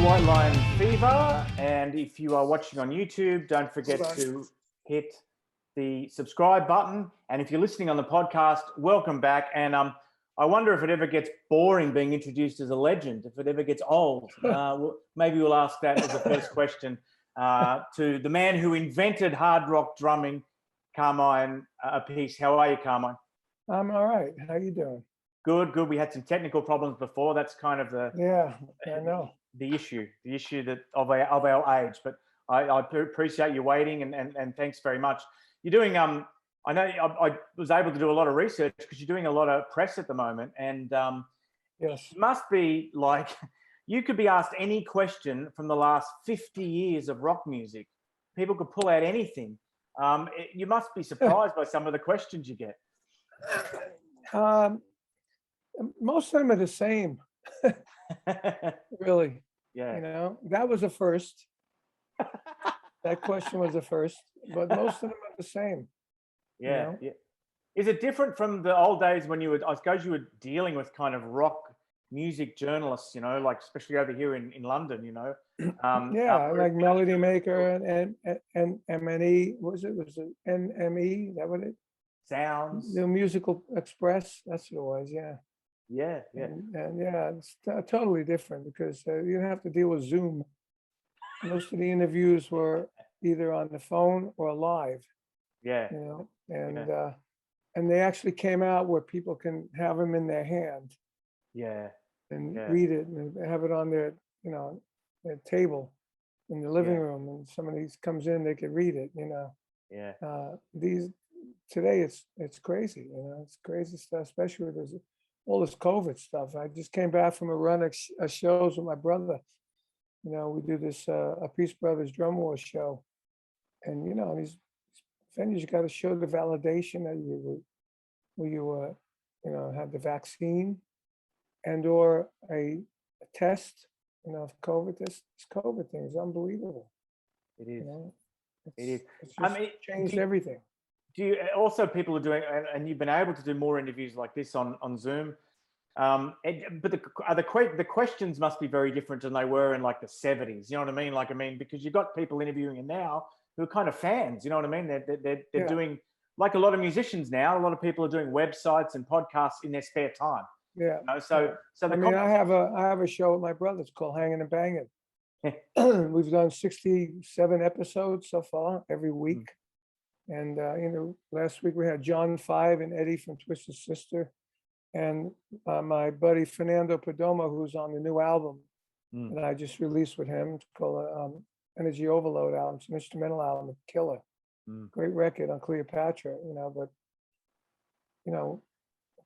to White Line Fever, and if you are watching on YouTube, don't forget to hit the subscribe button. And if you're listening on the podcast, welcome back. And I wonder if it ever gets boring being introduced as a legend, if it ever gets old. Maybe we'll ask that as the first question to the man who invented hard rock drumming, Carmine Appice. How are you, Carmine? I'm all right. How you doing? Good, good. We had some technical problems before. That's kind of the I know the issue that of our age. But I appreciate you waiting and thanks very much. You're doing I know I was able to do a lot of research because you're doing a lot of press at the moment, and yes, it must be like you could be asked any question from the last 50 years of rock music. People could pull out anything. You must be surprised by some of the questions you get. most of them are the same. Really, Yeah. you know, that was a first. That question was a first, but most of them are the same. Yeah, You know? yeah. Is it different from the old days when you were, I suppose you were dealing with kind of rock music journalists, you know, like especially over here in London, you know? Yeah, like Melody Maker and M&E. Was it NME? That what it? Sounds. The Musical Express. That's what it was. Yeah. Yeah, yeah. And yeah, it's totally different because you didn't have to deal with Zoom. Most of the interviews were either on the phone or live, Yeah. you know, and they actually came out where people can have them in their hand Yeah. and Yeah. read it and have it on their, you know, their table in the living Yeah. room, and somebody comes in, they can read it, you know. Yeah. Today it's crazy, you know, it's crazy stuff, especially with all this COVID stuff. I just came back from a run of shows with my brother. You know, we do this Appice Brothers Drum Wars show, and you know, these venues, you got to show the validation that you you know, had the vaccine and or a test, you know, of COVID. This COVID thing is unbelievable. It is. You know, It is. it's I just mean, changed everything. do you also people are doing, and you've been able to do more interviews like this on Zoom. But the questions must be very different than they were in like the 70s. You know what I mean? Like, I mean, because you've got people interviewing you now who are kind of fans. You know what I mean? They're Yeah. doing, like a lot of musicians now. A lot of people are doing websites and podcasts in their spare time. Yeah. You know, so I mean, I have a show with my brother. It's called Hanging and Banging. We've done 67 episodes so far every week. And you know, last week we had John 5 and Eddie from Twisted Sister, and my buddy Fernando Perdomo, who's on the new album that I just released with him. It's called Energy Overload album. It's an instrumental album, a killer, great record on Cleopatra. You know, but you know,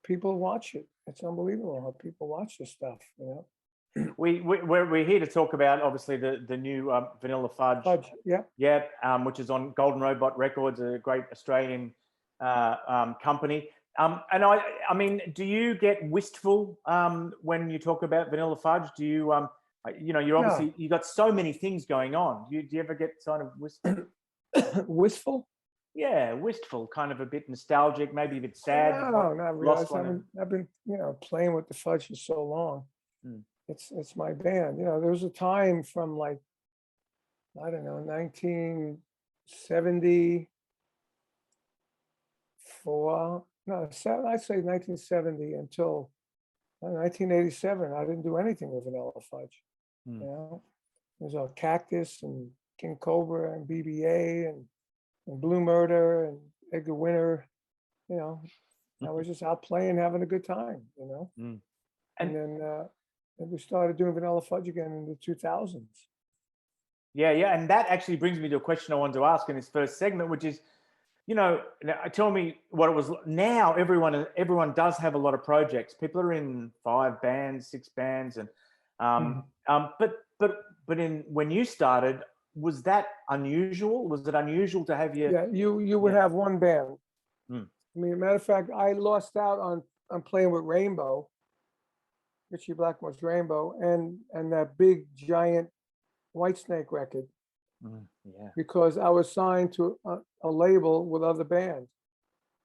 people watch it. It's unbelievable how people watch this stuff. You know. We're here to talk about obviously the new Vanilla Fudge. Fudge, yeah. Yeah, which is on Golden Robot Records, a great Australian company. And I mean, do you get wistful when you talk about Vanilla Fudge? Do you, you know, you're obviously, you got so many things going on. Do you ever get kind of wistful? Wistful? Yeah, wistful, kind of a bit nostalgic, maybe a bit sad. No, not really. I've been, you know, playing with the Fudge for so long. It's my band. You know, there was a time from like, I don't know, 1974. No, I'd say 1970 until 1987. I didn't do anything with Vanilla Fudge. You know, there's a Cactus and King Cobra and BBA and Blue Murder and Edgar Winter. You know, I was just out playing, having a good time. You know, and then we started doing Vanilla Fudge again in the 2000s. Yeah, and that actually brings me to a question I wanted to ask in this first segment, which is, you know, tell me what it was. Now everyone does have a lot of projects. People are in 5 bands, 6 bands, and but when you started, was that unusual? Was it unusual to have your? Yeah, you would have one band. I mean, matter of fact, I lost out on playing with Rainbow, Richie Blackmore's Rainbow, and that big giant Whitesnake record. Yeah. Because I was signed to a label with other bands.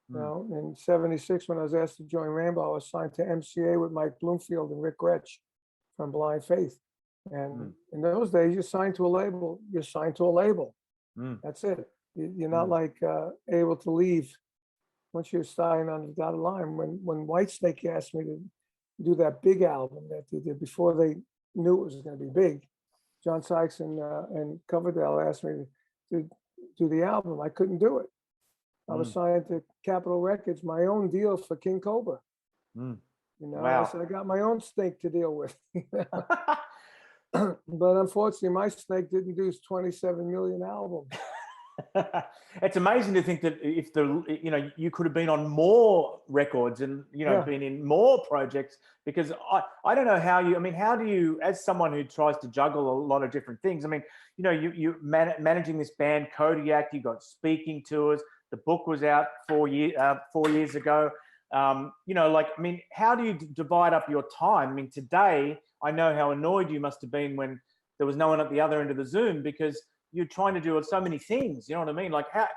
You know, in '76, when I was asked to join Rainbow, I was signed to MCA with Mike Bloomfield and Rick Gretsch from Blind Faith. And in those days, you signed to a label, you're signed to a label. That's it. You're not like able to leave once you're signed on the dotted line. When Whitesnake asked me to do that big album that they did before they knew it was going to be big, John Sykes and Coverdale asked me to do the album. I couldn't do it. I was signed to Capitol Records, my own deal for King Cobra. You know, Wow. I said, I got my own snake to deal with. But unfortunately, my snake didn't do 27 million albums. It's amazing to think that if you could have been on more records and been in more projects, because I don't know how do you, as someone who tries to juggle a lot of different things, I mean, you managing this band Kodiak, you got speaking tours, the book was out 4 years ago. How do you divide up your time? I mean, today I know how annoyed you must have been when there was no one at the other end of the Zoom, because you're trying to do so many things. You know what I mean? Like how?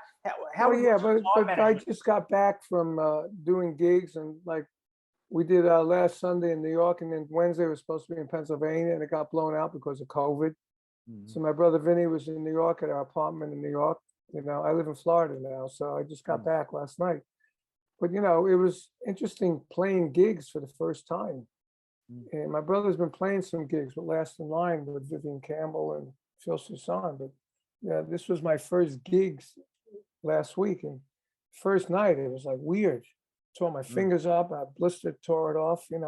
Oh yeah, but I just got back from doing gigs, and like we did last Sunday in New York, and then Wednesday was supposed to be in Pennsylvania, and it got blown out because of COVID. So my brother Vinnie was in New York at our apartment in New York. I live in Florida now, so I just got back last night. But it was interesting playing gigs for the first time. And my brother's been playing some gigs with Last in Line with Vivian Campbell and Phil Soussan, but yeah, this was my first gigs last week, and first night it was like weird. Tore my fingers up, I blistered, tore it off, and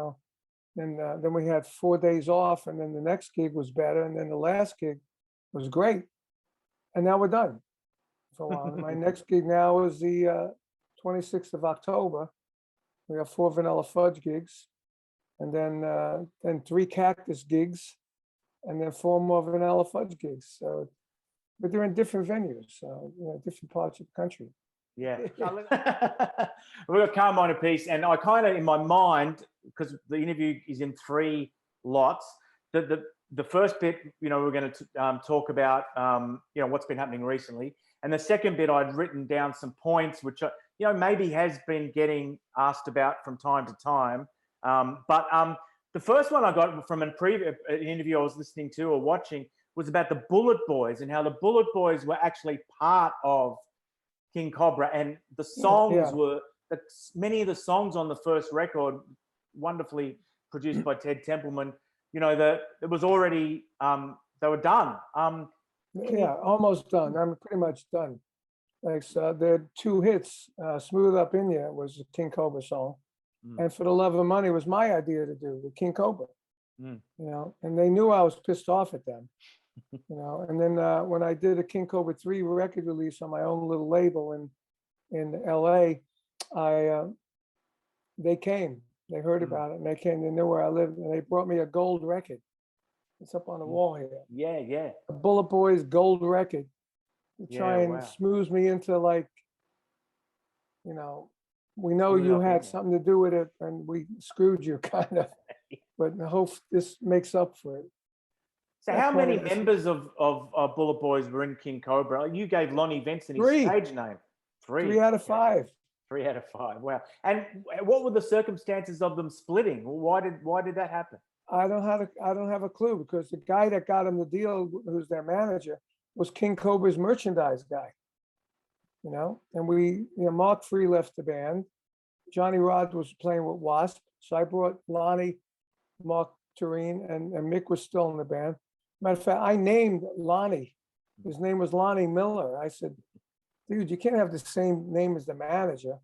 then we had 4 days off, and then the next gig was better, and then the last gig was great, and now we're done for a while. My next gig now is the 26th of October. We have 4 Vanilla Fudge gigs, and then 3 Cactus gigs, and then 4 more Vanilla Fudge gigs. So, but they're in different venues, so different parts of the country. Yeah. We've got Carmine Appice, and I kind of, in my mind, because the interview is in 3 lots, the first bit, we're going to talk about, what's been happening recently. And the second bit, I'd written down some points, which, maybe has been getting asked about from time to time. But the first one I got from an interview I was listening to or watching was about the BulletBoys, and how the BulletBoys were actually part of King Cobra, and the songs were many of the songs on the first record, wonderfully produced by Ted Templeman. It was already they were done. Almost done. I'm pretty much done. Like there are 2 hits. "Smooth Up In Ya" was a King Cobra song, and "For the Love of Money" was my idea to do with King Cobra. And they knew I was pissed off at them. And then when I did a King Cobra 3 record release on my own little label in LA, they came, they heard about it, and they came, they knew where I lived, and they brought me a gold record. It's up on the wall here. Yeah. A BulletBoys gold record to try and smooth me into, like, we know you had something to do with it, and we screwed you, kind of. But I hope this makes up for it. So how many members of BulletBoys were in King Cobra? You gave Lonnie Vincent his 3. stage name. 3. 3 out of 5. 3 out of 5. Wow. And what were the circumstances of them splitting? Why did that happen? I don't have a clue, because the guy that got him the deal, who's their manager, was King Cobra's merchandise guy. And Mark Free left the band. Johnny Rod was playing with Wasp, so I brought Lonnie, Mark Tureen, and Mick was still in the band. Matter of fact, I named Lonnie. His name was Lonnie Miller. I said, dude, you can't have the same name as the manager.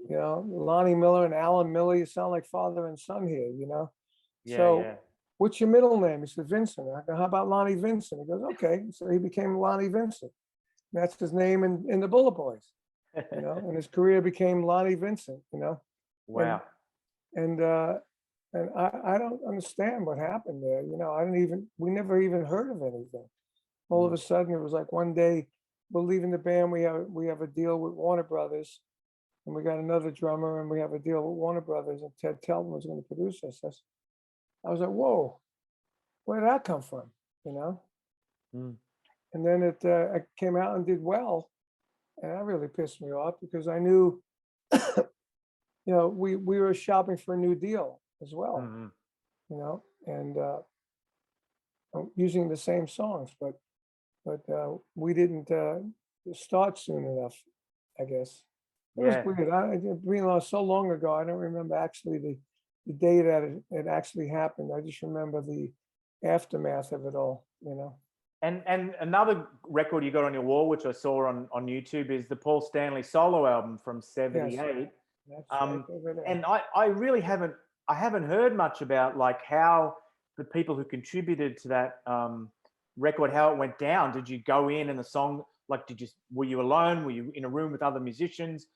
Lonnie Miller and Alan Miller, you sound like father and son here, What's your middle name? He said, Vincent. I go, how about Lonnie Vincent? He goes, okay. So he became Lonnie Vincent. And that's his name in the BulletBoys, and his career became Lonnie Vincent, Wow. And I don't understand what happened there. We never even heard of anything. All of a sudden, it was like one day we're leaving the band. We have a deal with Warner Brothers, and we got another drummer, and we have a deal with Warner Brothers, and Ted Telton was going to produce us. I was like, whoa, where did that come from? And then it came out and did well, and that really pissed me off, because I knew, we were shopping for a new deal as well, and using the same songs, but we didn't start soon enough, I guess. It was Yeah. weird. So long ago, I don't remember actually the day that it actually happened. I just remember the aftermath of it all, And another record you got on your wall, which I saw on YouTube, is the Paul Stanley solo album from '78. That's right over there. And I really haven't heard much about like how the people who contributed to that record, how it went down. Did you go in and the song, like, were you alone? Were you in a room with other musicians?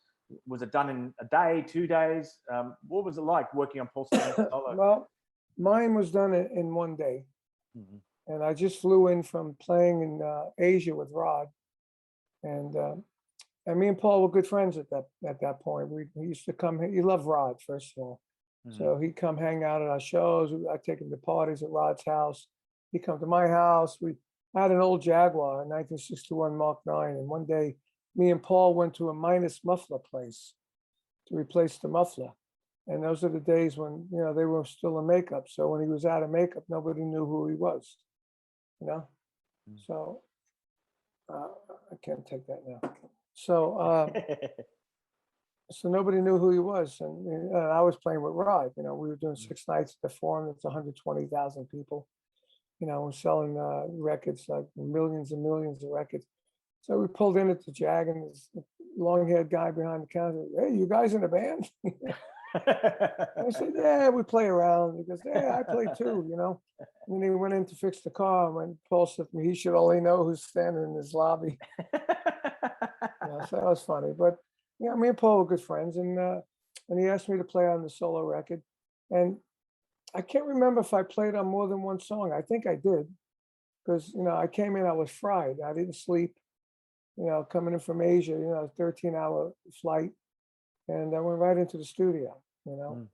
Was it done in a day, 2 days? What was it like working on Paul Stanley solo? Well, mine was done in one day. And I just flew in from playing in Asia with Rod, and me and Paul were good friends at that point. He used to come. He loved Rod, first of all, so he'd come hang out at our shows. I'd take him to parties at Rod's house. He'd come to my house. I had an old Jaguar, a 1961 Mark 9, and one day, me and Paul went to a Minus muffler place to replace the muffler. And those are the days when they were still in makeup. So when he was out of makeup, nobody knew who he was. So I can't take that now. So so nobody knew who he was, and I was playing with Rod. We were doing 6 nights at the Forum. It's 120,000 people. We're selling records, like millions and millions of records. So we pulled in at the Jag, and this long-haired guy behind the counter, "Hey, you guys in a band?" I said, "Yeah, we play around." He goes, "Yeah, I play too, And then he went in to fix the car, and when Paul said to me, he should only know who's standing in his lobby. So that was funny. But me and Paul were good friends, and he asked me to play on the solo record. And I can't remember if I played on more than one song. I think I did, because I came in, I was fried. I didn't sleep. Coming in from Asia, a 13-hour flight. And I went right into the studio, and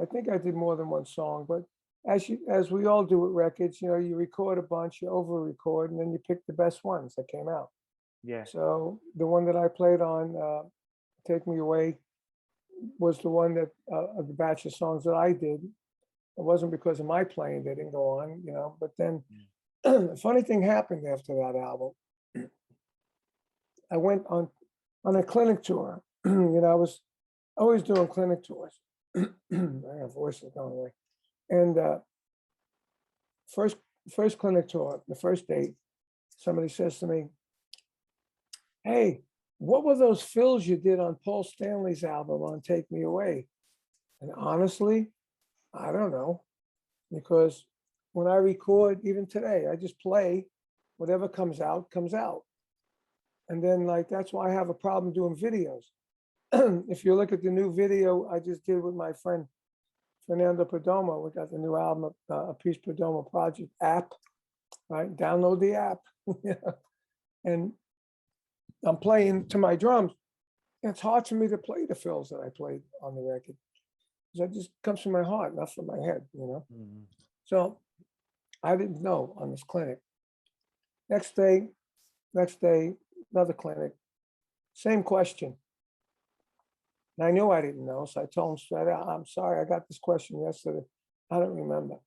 I think I did more than one song, but as we all do with records, you record a bunch, you over record, and then you pick the best ones that came out. Yeah. So the one that I played on, Take Me Away, was the one that of the batch of songs that I did. It wasn't because of my playing, they didn't go on, but then a funny thing happened after that album. I went on a clinic tour. I was always doing clinic tours. My voice is going away. And first clinic tour, the first date, somebody says to me, "Hey, what were those fills you did on Paul Stanley's album on Take Me Away?" And honestly, I don't know, because when I record, even today, I just play, whatever comes out, comes out. And then, that's why I have a problem doing videos. If you look at the new video I just did with my friend Fernando Perdomo, we got the new album, Appice Perdomo Project app, right? Download the app. And I'm playing to my drums. It's hard for me to play the fills that I played on the record, because it just comes from my heart, not from my head, So I didn't know on this clinic. Next day, another clinic, same question. And I knew I didn't know, so I told him straight out, "I'm sorry, I got this question yesterday. I don't remember.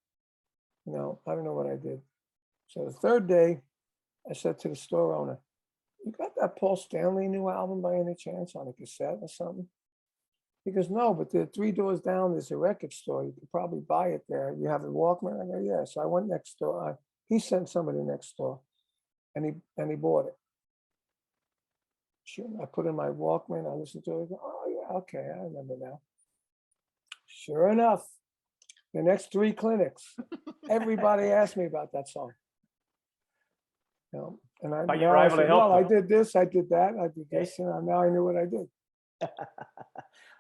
I don't know what I did." So the third day, I said to the store owner, "You got that Paul Stanley new album by any chance on a cassette or something?" He goes, "No, but the 3 doors down, there's a record store. You could probably buy it there. You have a Walkman?" I go, "Yeah." So I went next door. He sent somebody next door, and he bought it. Sure, I put in my Walkman, I listened to it, I go, "Oh yeah, okay, I remember now." Sure enough, the next 3 clinics, everybody asked me about that song. And I, But you were able to said, help "Well, I them. did this, I did that, I did this, and now I knew what I did."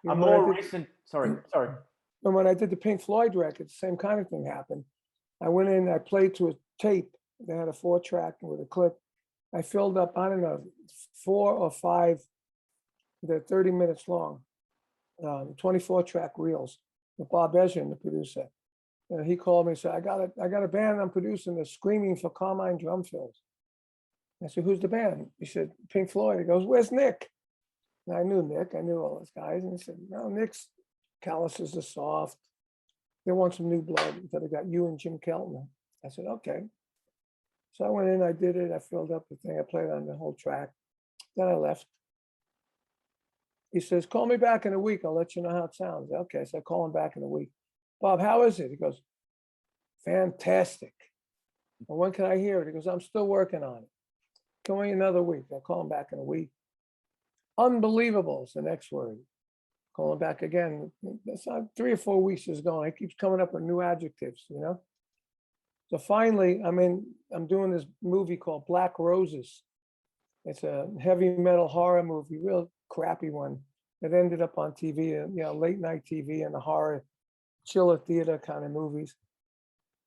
A more recent, sorry. And when I did the Pink Floyd record, the same kind of thing happened. I went in, I played to a tape. They had a 4-track with a clip. I filled up, I don't know, 4 or 5, they're 30 minutes long, 24-track reels with Bob Ezrin, the producer. And he called me and said, I got a band I'm producing, they're screaming for Carmine drum fills. I said, "Who's the band?" He said, "Pink Floyd." He goes, "Where's Nick?" And I knew Nick, I knew all those guys. And he said, "No, Nick's calluses are soft. They want some new blood." So they got you and Jim Keltner. I said, "Okay." So I went in, I did it, I filled up the thing, I played on the whole track. Then I left. He says, call me back in a week. I'll let you know how it sounds. Okay, so I call him back in a week. Bob, how is it? He goes, fantastic. Well, when can I hear it? He goes, I'm still working on it. Can we another week? I'll call him back in a week. Unbelievable is the next word. Call him back again. That's not 3 or 4 weeks is going. It keeps coming up with new adjectives, you know? So finally, I'm doing this movie called Black Roses. It's a heavy metal horror movie, real crappy one. It ended up on TV, you know, late night TV and the horror chiller theater kind of movies.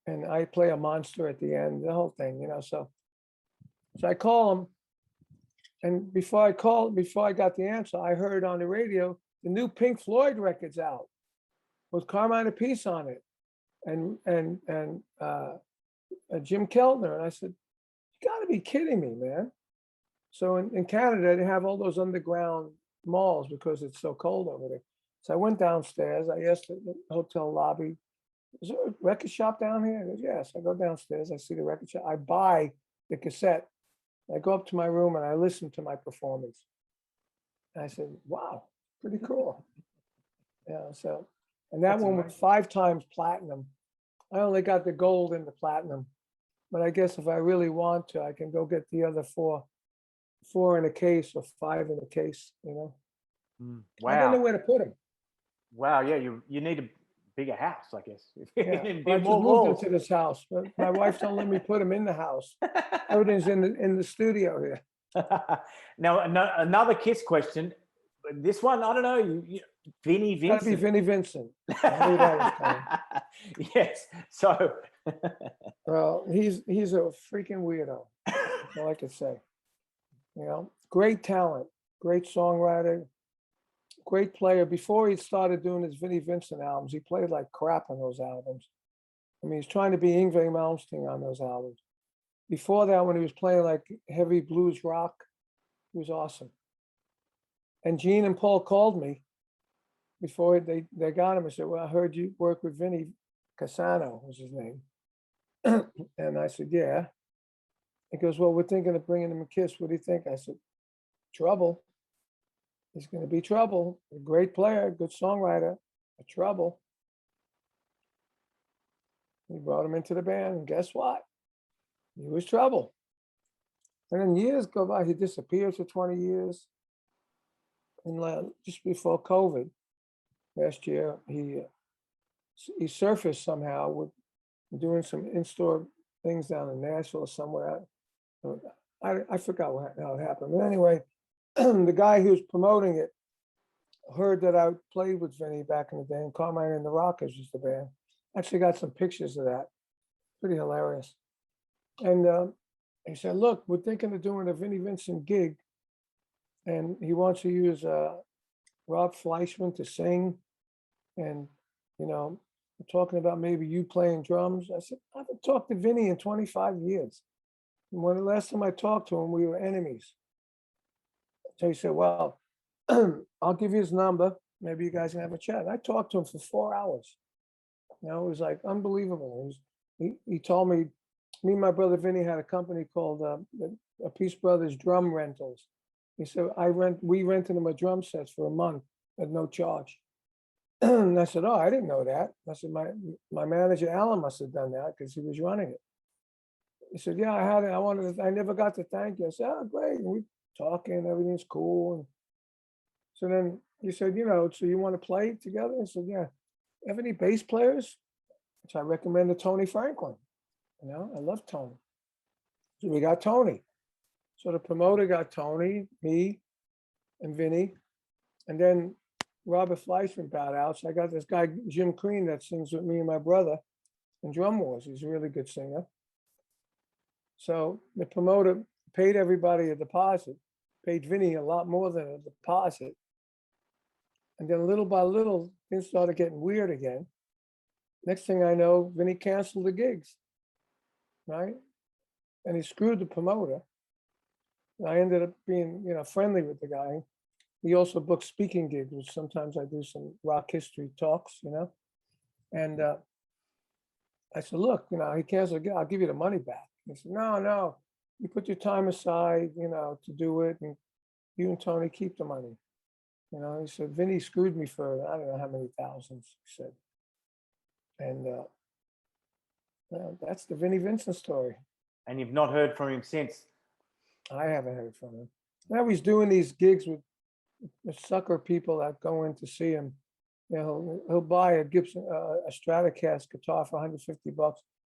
And I play a monster at the end, the whole thing, you know. So I call him, and before I got the answer, I heard on the radio the new Pink Floyd record's out with Carmine Appice on it, and Jim Keltner. And I said, you got to be kidding me, man. So in Canada, they have all those underground malls because it's so cold over there. So I went downstairs. I asked the hotel lobby, is there a record shop down here? He goes, yes. I go downstairs. I see the record shop. I buy the cassette. I go up to my room and I listen to my performance. And I said, wow, pretty cool. Yeah. So, and that one was 5 times platinum. I only got the gold and the platinum, but I guess if I really want to, I can go get the other 4 in a case or 5 in a case, you know. Wow. I don't know where to put them. Wow. Yeah. You need a bigger house, I guess. Yeah. I just moved into this house, but my wife don't let me put them in the house. Everything's in the studio here. Now, another Kiss question. This one, I don't know. Vinnie Vincent. Gotta be Vinnie Vincent. I knew that was coming. Yes. So. Well, he's a freaking weirdo. That's all I could say. You know, great talent, great songwriter, great player. Before he started doing his Vinnie Vincent albums, he played like crap on those albums. I mean, he's trying to be Yngwie Malmsteen on those albums. Before that, when he was playing like heavy blues rock, he was awesome. And Gene and Paul called me before they got him and said, well, I heard you work with Vinnie Cassano, was his name. And I said, yeah. He goes, well, we're thinking of bringing him a Kiss. What do you think? I said, trouble. He's going to be trouble. A great player, good songwriter, but trouble. We brought him into the band, and guess what? He was trouble. And then years go by. He disappeared for 20 years. And just before COVID, last year, he surfaced somehow with doing some in-store things down in Nashville or somewhere. I forgot how it happened. But anyway, the guy who was promoting it heard that I played with Vinnie back in the day, and Carmine and the Rockers was the band. Actually got some pictures of that. Pretty hilarious. And he said, look, we're thinking of doing a Vinnie Vincent gig, and he wants to use Rob Fleischman to sing. And, you know, we're talking about maybe you playing drums. I said, I haven't talked to Vinnie in 25 years. And when the last time I talked to him, we were enemies. So he said, well, I'll give you his number. Maybe you guys can have a chat. And I talked to him for 4 hours. You know, it was like unbelievable. He told me and my brother Vinnie had a company called Appice Brothers Drum Rentals. He said, we rented him a drum set for a month at no charge. And I said, oh, I didn't know that. I said, my manager, Alan, must have done that because he was running it. He said, yeah, I had it. I never got to thank you. I said, oh, great. And we talking, everything's cool. And so then he said, you know, so you want to play together? I said, yeah. Have any bass players? So I recommended Tony Franklin. You know, I love Tony. So we got Tony. So the promoter got Tony, me, and Vinnie. And then Robert Fleischman bowed out. So I got this guy, Jim Crean, that sings with me and my brother in Drum Wars. He's a really good singer. So the promoter paid everybody a deposit, paid Vinnie a lot more than a deposit. And then little by little, things started getting weird again. Next thing I know, Vinnie canceled the gigs, right? And he screwed the promoter. And I ended up being, you know, friendly with the guy. He also booked speaking gigs, which sometimes I do some rock history talks, you know. And I said, look, you know, he canceled, I'll give you the money back. He said, no, you put your time aside, to do it, and you and Tony keep the money. He said, Vinnie screwed me for, I don't know how many thousands, he said. And that's the Vinnie Vincent story. And you've not heard from him since? I haven't heard from him. Now he's doing these gigs with sucker people that go in to see him. He'll buy a Gibson, a Stratocaster guitar for $150.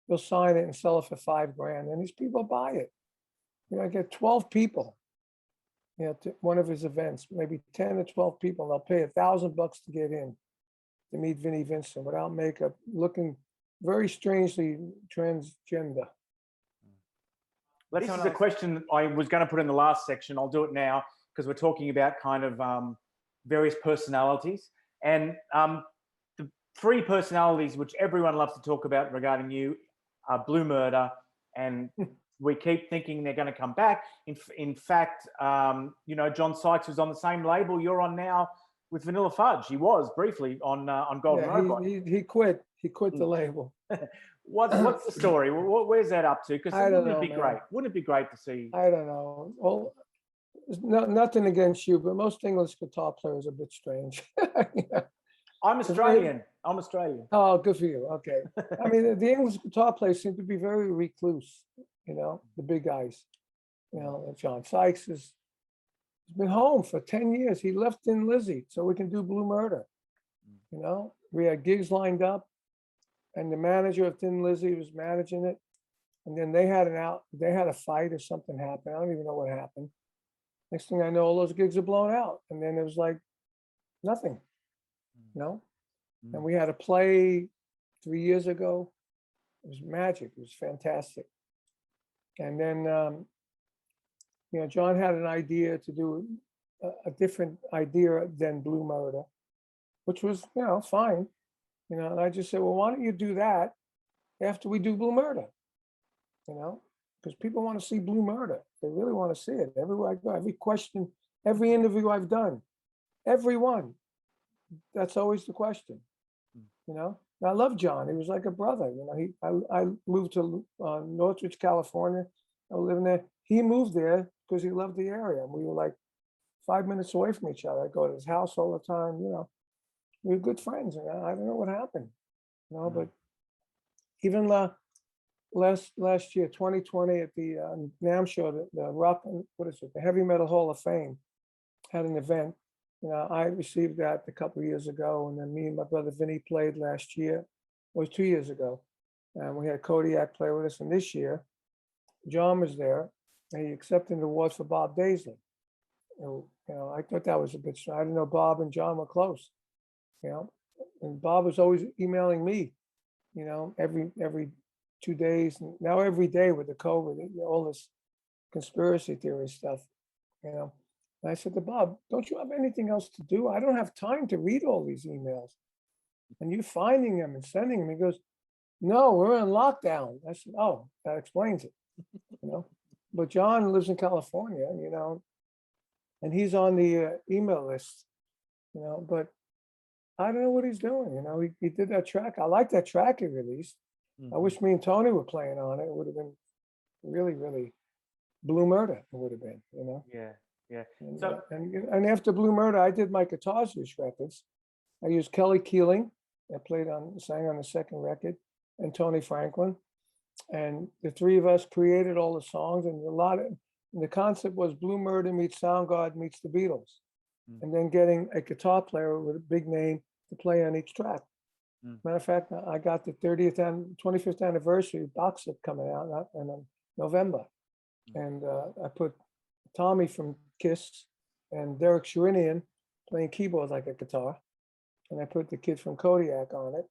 He'll sign it and sell it for $5,000, and these people buy it. I get 12 people, to one of his events, maybe 10 or 12 people. They'll pay $1,000 to get in to meet Vinnie Vincent without makeup, looking very strangely transgender. This is a question that I was going to put in the last section. I'll do it now because we're talking about kind of various personalities. And the three personalities which everyone loves to talk about regarding you are Blue Murder, and we keep thinking they're going to come back. In fact, John Sykes was on the same label you're on now with Vanilla Fudge. He was briefly on Golden Robot. He quit. He quit the label. What's the story? Where's that up to? Because wouldn't it be great? Wouldn't it be great to see? I don't know. Well, nothing against you, but most English guitar players are a bit strange. I'm Australian. Oh, good for you. Okay. I mean, the English guitar players seem to be very recluse, the big guys. John Sykes has been home for 10 years. He left Thin Lizzy so we can do Blue Murder. We had gigs lined up, and the manager of Thin Lizzy was managing it. And then they had a fight or something happened. I don't even know what happened. Next thing I know, all those gigs are blown out. And then it was like nothing, And we had a play 3 years ago. It was magic. It was fantastic. And then, John had an idea to do a different idea than Blue Murder, which was, fine. And I just said, well, why don't you do that after we do Blue Murder? Because people want to see Blue Murder. They really want to see it. Everywhere I go, every question, every interview I've done, everyone, that's always the question. And I love John. He was like a brother. I moved to Northridge, California. I was living there. He moved there because he loved the area. And we were like 5 minutes away from each other. I go to his house all the time. We were good friends. And I don't know what happened. But even last year, 2020, at the NAMM show, the rock, the Heavy Metal Hall of Fame had an event. I received that a couple of years ago, and then me and my brother Vinnie played last year. It was 2 years ago, and we had Kodiak play with us. And this year, John was there, and he accepted an award for Bob Daisley. I thought that was a bit strange. I didn't know Bob and John were close. And Bob was always emailing me, every 2 days, and now every day with the COVID, all this conspiracy theory stuff, And I said to Bob, don't you have anything else to do? I don't have time to read all these emails. And you finding them and sending them. He goes, no, we're in lockdown. I said, oh, that explains it, But John lives in California, and he's on the email list, but I don't know what he's doing. He did that track. I like that track he released. I wish me and Tony were playing on it. It would have been really, really Blue Murder. It would have been, Yeah. And after Blue Murder, I did my Guitars Wish records. I used Kelly Keeling. I sang on the second record, and Tony Franklin. And the three of us created all the songs, and the concept was Blue Murder meets Soundgarden meets the Beatles. And then getting a guitar player with a big name to play on each track. Matter of fact, I got the 25th anniversary box set coming out in November. And I put Tommy from Kiss and Derek Sherinian playing keyboard like a guitar. And I put the kid from Kodiak on it.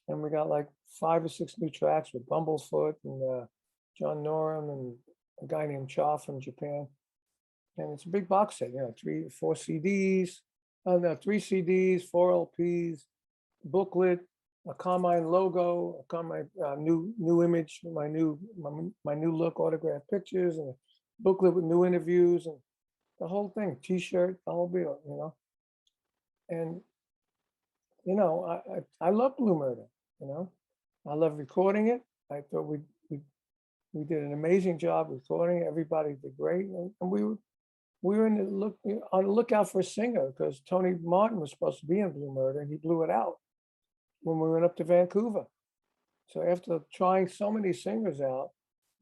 And we got like 5 or 6 new tracks with Bumblefoot and John Norum and a guy named Cha from Japan. And it's a big box set, 3 or 4 CDs, 3 CDs, 4 LPs, booklet, a Carmine logo, a Carmine new image, my new look, autographed pictures, and a booklet with new interviews, and the whole thing, T-shirt, the whole deal, And I love Blue Murder, I love recording it. I thought we'd We did an amazing job recording. Everybody did great, and we were on the lookout for a singer because Tony Martin was supposed to be in Blue Murder, and he blew it out when we went up to Vancouver. So after trying so many singers out,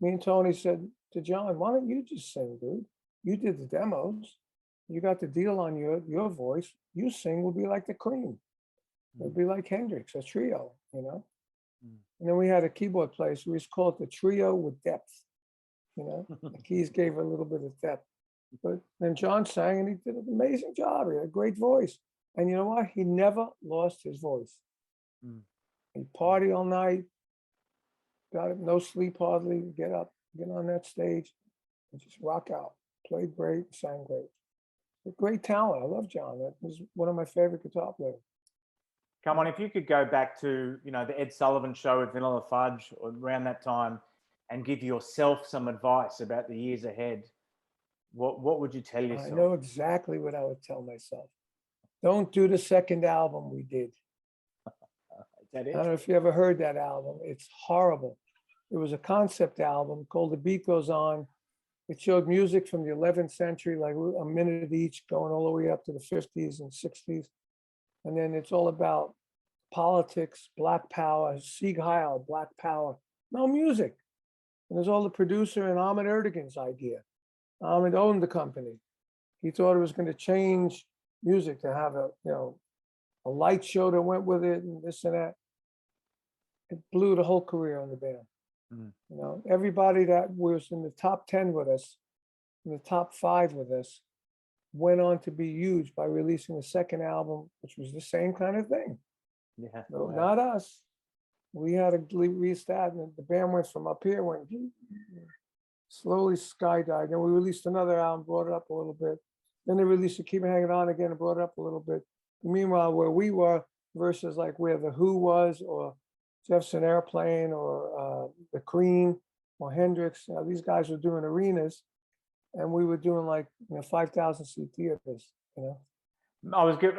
me and Tony said to John, "Why don't you just sing, dude? You did the demos. You got the deal on your voice. You sing will be like the Cream. It'll be like Hendrix, a trio, you know." And then we had a keyboard player, so we just called it the Trio with Depth. You know, the keys gave a little bit of depth. But then John sang, and he did an amazing job. He had a great voice, and you know what? He never lost his voice. He party all night, got it, no sleep hardly. Get up, get on that stage, and just rock out. Played great, sang great. Great talent. I love John. That was one of my favorite guitar players. Come on, if you could go back to, you know, the Ed Sullivan Show with Vanilla Fudge or around that time and give yourself some advice about the years ahead, what would you tell yourself? I know exactly what I would tell myself. Don't do the second album we did. Is that it? I don't know if you ever heard that album. It's horrible. It was a concept album called The Beat Goes On. It showed music from the 11th century, like a minute each, going all the way up to the 50s and 60s. And then it's all about politics, Black Power, Sieg Heil, Black Power, no music. And there's all the producer and Ahmet Ertegun's idea. Ahmet owned the company. He thought it was going to change music to have a, you know, a light show that went with it and this and that. It blew the whole career on the band. You know, everybody that was in the top 10 with us, in the top 5 with us, went on to be huge by releasing a second album, which was the same kind of thing. Yeah. No, Wow. not us. We had to restart, and the band went from up here, went slowly skydived. Then we released another album, brought it up a little bit. Then they released Keep It Hanging On again and brought it up a little bit. Meanwhile, where we were versus like where the Who was, or Jefferson Airplane, or the Cream, or Hendrix, you know, these guys were doing arenas, and we were doing like, you know, 5,000 seat theaters. You know, I was good.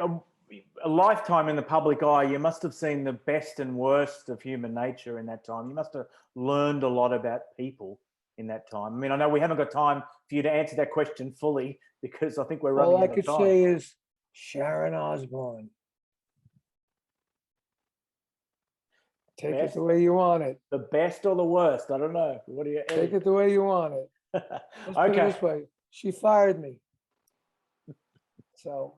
A lifetime in the public eye. You must have seen the best and worst of human nature in that time. You must have learned a lot about people in that time. I mean, I know we haven't got time for you to answer that question fully because I think we're running all I out of could time. say is Sharon Osbourne. Take it Best? the way you want it. The best or the worst? I don't know. What do you? Take it the way you want it. Let's put it Okay. this way. She fired me. So